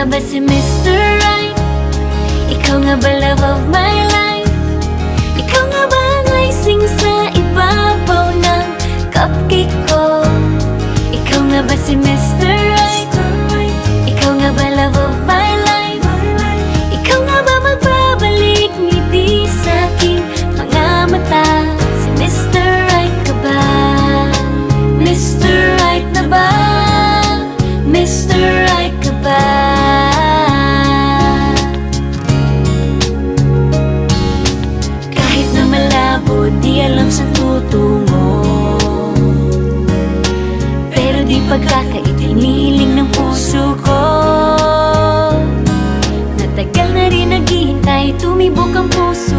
nga ba si Mr. Right? Ikaw nga ba love of my life? Ikaw nga ba ang icing sa ibabaw ng cupcake ko? Ikaw nga ba si Mr. Right? Ikaw nga ba love of my life? Ikaw nga ba magbabalik ngiti sa aking mga mata? Si Mr. Right ka ba? Mr. Right na ba? Mr. Right ka ba? Kahit na malabo, di alam saan tutungo, pero di pagkakaitiniling ng puso ko. Natagal na rin naghihintay, tumibok ang puso